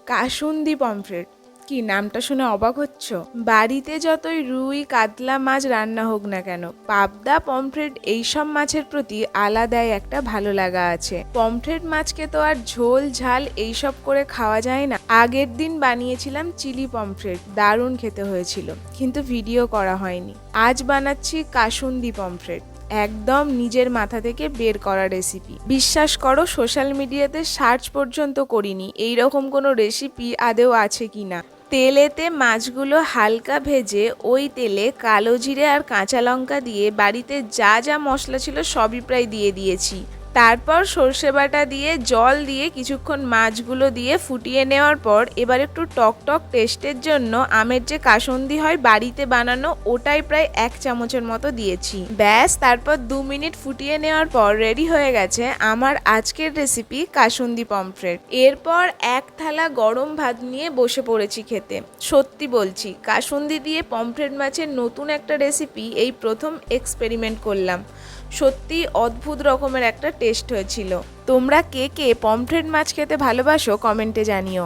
Kasundi pomfret, কি নামটা শুনে অবাক হচ্ছ? বাড়িতে যতই রুই কাতলা মাছ রান্না হোক না কেন, পাবদা পমফ্রেট এইসব মাছের প্রতি আলাদাই একটা ভালো লাগা আছে। পমফ্রেট মাছকে তো আর ঝোল ঝাল এইসব করে খাওয়া যায় না। আগের দিন বানিয়েছিলাম চিলি পমফ্রেট, দারুণ খেতে হয়েছিল, কিন্তু ভিডিও করা হয়নি। আজ বানাচ্ছি কাসুন্দি পমফ্রেট, একদম নিজের মাথা থেকে বের করা রেসিপি। বিশ্বাস করো, সোশ্যাল মিডিয়াতে সার্চ পর্যন্ত করিনি এইরকম কোনো রেসিপি আদেও আছে কিনা। তেলেতে মাছগুলো হালকা ভেজে ওই তেলে কালো জিরে আর কাঁচা লঙ্কা দিয়ে বাড়িতে যা যা মশলা ছিল সবই প্রায় দিয়ে দিয়েছি। তারপর সর্ষে বাটা দিয়ে জল দিয়ে কিছুক্ষণ মাছগুলো দিয়ে ফুটিয়ে নেওয়ার পর এবার একটু টক টক টেস্টের জন্য আমের যে কাসুন্দি হয় বাড়িতে বানানো, ওটাই প্রায় 1 চামচের মতো দিয়েছি। ব্যাস, তারপর 2 মিনিট ফুটিয়ে নেওয়ার পর রেডি হয়ে গেছে আমার আজকের রেসিপি কাসুন্দি পমফ্রেট। এরপর এক থালা গরম ভাত নিয়ে বসে পড়েছি খেতে। সত্যি বলছি, কাসুন্দি দিয়ে পমফ্রেট মাছের নতুন একটা রেসিপি এই প্রথম এক্সপেরিমেন্ট করলাম। সত্যি অদ্ভুত রকমের একটা টেস্ট হয়েছিল। তোমরা কে কে পমফ্রেট মাছ খেতে ভালোবাসো কমেন্টে জানিও।